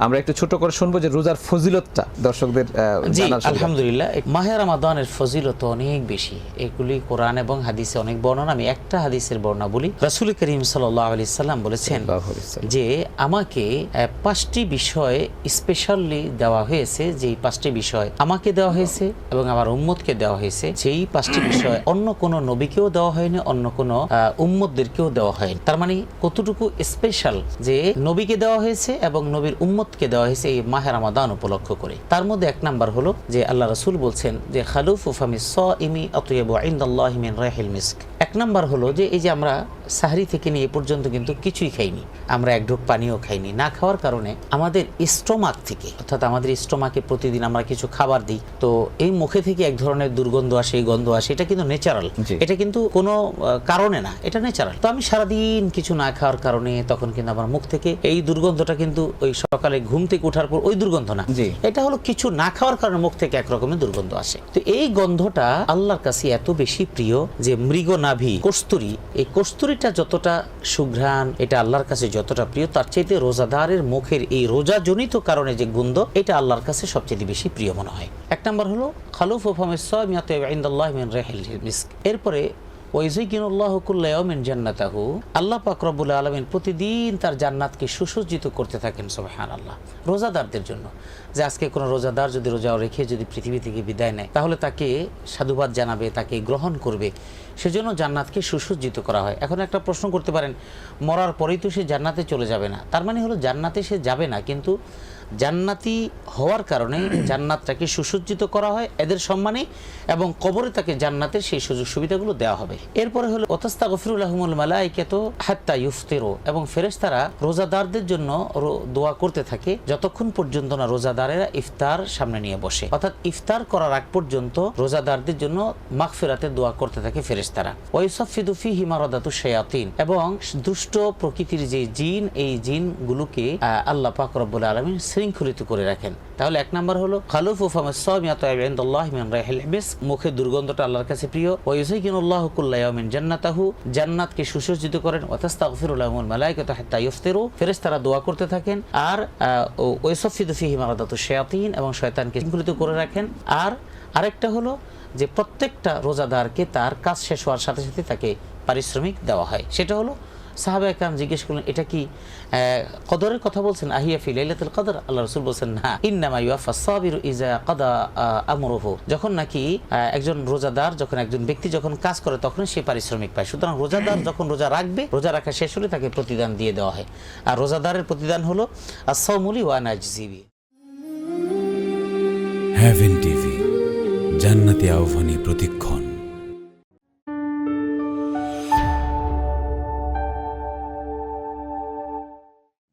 আমরা একটু ছোট করে শুনবো যে রোজার ফজিলতটা দর্শকদের জানার সুযোগ। আলহামদুলিল্লাহ, মাহে রমাদানের ফজিলত অনেক বেশি। এগুলি কোরআন এবং হাদিসে অনেক বর্ণনা। আমি একটা হাদিসের বর্ণনা বলি। রাসূল করিম সাল্লাল্লাহু আলাইহি সাল্লাম বলেছেন যে আমাকে 5টি বিষয় স্পেশালি দেওয়া হয়েছে, যেই 5টি বিষয় আমাকে দেওয়া হয়েছে এবং আমার উম্মতকে দেওয়া হয়েছে, যেই 5টি বিষয় অন্য কোনো নবীকেও দেওয়া হয়নি, অন্য কোনো উম্মতদেরকেও দেওয়া হয়নি। তার মানে কতটুকু স্পেশাল যে নবীকে দেওয়া হয়েছে এবং নবীর উম্মতকে দেওয়া হয়েছে এই মাহে রমাদান উপলক্ষ করে। তার মধ্যে এক নাম্বার হলো যে আল্লাহ রাসূল বলছেন যে খালুফু ফামিস সাইমি আতয়াবু ইনদাল্লাহি মিন রাইহিল মিস্ক। এক নাম্বার হলো যে এই যে আমরা সাহরি থেকে নিয়ে এ পর্যন্ত কিন্তু কিছুই খাইনি, আমরা এক ঢোক পানিও খাইনি। না খাওয়ার কারণে আমাদের স্টোমাক থেকে, অর্থাৎ আমাদের স্টোমাকে প্রতিদিন আমরা কিছু খাবার দিই, তো এই মুখে থেকে এক ধরনের দুর্গন্ধ আসে, এই গন্ধ আসে। এটা কিন্তু ন্যাচারাল, এটা কিন্তু কোনো কারণে না, এটা ন্যাচারাল। তো আমি সারাদিন কিছু না খাওয়ার কারণে তখন কিন্তু আমার মুখ থেকে এই দুর্গন্ধটা কিন্তু ওই সকালে ঘুম থেকে ওঠার পর ওই দুর্গন্ধ না, এটা হলো কিছু না খাওয়ার কারণে মুখ থেকে একরকমের দুর্গন্ধ আসে। তো এই গন্ধটা আল্লাহর কাছে এত বেশি প্রিয় যে মৃগ নাভি কস্তুরী, এই কস্তুরীটা যতটা সুঘ্রাণ, এটা আল্লাহর কাছে যতটা প্রিয়, তার চাইতে রোজাদারের মুখের এই রোজাজনিত কারণে যে গন্ধ, এটা আল্লাহর কাছে সবচেয়ে বেশি প্রিয় মনে হয়। এক নম্বর হলো খালুফু ফামিস সাইমি আতয়াবু ইনদাল্লাহি মিন রাইহিল মিস্ক। এরপরে আল্লাহ পাক রব্বুল আলামিন প্রতিদিন তার জান্নাতকে সুসজ্জিত করতে থাকেন সুবহানাল্লাহ রোজাদারদের জন্য। যে আজকে কোনো রোজাদার যদি রোজা রেখে যদি পৃথিবী থেকে বিদায় নেয়, তাহলে তাকে সাধুবাদ জানাবে, তাকে গ্রহণ করবে, সেজন্য জান্নাতকে সুসজ্জিত করা হয়। এখন একটা প্রশ্ন করতে পারেন, মরার পরেই তো সে জান্নাতে চলে যাবে না, তার মানে হলো জান্নাতে সে যাবে না, কিন্তু জান্নাতি হওয়ার কারণে জান্নাতটাকে সুসজ্জিত করা হয় এদের সম্মানে, এবং কবরে তাকে জান্নাতের সেই সুযোগ সুবিধাগুলো দেওয়া হবে। এরপরে হলো ওয়াতাস্তাগফিরু লাহুমুল মালাইকাতু হাত্তা ইফতিরু, এবং ফেরেশতারা রোজাদারদের জন্য দোয়া করতে থাকে যতক্ষণ পর্যন্ত না রোজাদারেরা ইফতার সামনে নিয়ে বসে, অর্থাৎ ইফতার করার আগ পর্যন্ত রোজাদারদের জন্য মাগফিরাতের দোয়া করতে থাকে ফেরেশতারা। ওয়াইসাফিদু ফিহি মারাদাতুশ শায়াতিন, এবং দুষ্ট প্রকৃতির যে জিন, এই জিনগুলোকে আল্লাহ পাক রব্বুল আলামিন শৃঙ্খলিত করে রাখেন। তাহলে এক নাম্বার হলো খালুফু ফামিস সাইমি আতয়াবু ইনদাল্লাহি মিন রাইহিল মিস্ক, মুখে দুর্গন্ধটা আল্লাহর কাছে প্রিয়। ওয়ায়ুযায়্যিনুল্লাহু কুল্লা ইয়াউমিন জান্নাতাহু, জান্নাতকে সুসজ্জিত করেন। ওয়াতাস্তাগফিরু লাহুমুল মালাইকাতু হাত্তা ইফতিরু, ফেরেশতারা দোয়া করতে থাকেন। আর ওয়াইসাফিদু ফিহি মারাদাতুশ শায়াতিন, এবং শয়তানকে শৃঙ্খলিত করে রাখেন। আর আরেকটা হলো যে প্রত্যেকটা রোজাদারকে তার কাজ শেষ হওয়ার সাথে সাথে তাকে পারিশ্রমিক দেওয়া হয়। সেটা হলো সাহাবায়ে কেরাম জিজ্ঞেস করলেন, এটা কি কদরের কথা বলছেন? আহিয়া ফি লাইলাতুল কদর? আল্লাহ রাসূল বলেন না, ইন্নামা ইউওয়াফাস সাবিরু ইযা কাদা আমরুহু, যখন নাকি একজন রোজাদার, যখন একজন ব্যক্তি যখন কাজ করে তখন সে পারিশ্রমিক পায়। সুতরাং রোজাদার যখন রোজা রাখবে, রোজা রাখা শেষ হলে তাকে প্রতিদান দিয়ে দেওয়া হয়। আর রোজাদারের প্রতিদান হলো আস-সাওমুলি ওয়া আনা আজজিবি। হেভেন টিভি, জান্নাতি আহ্বানে প্রতিক্ষণ।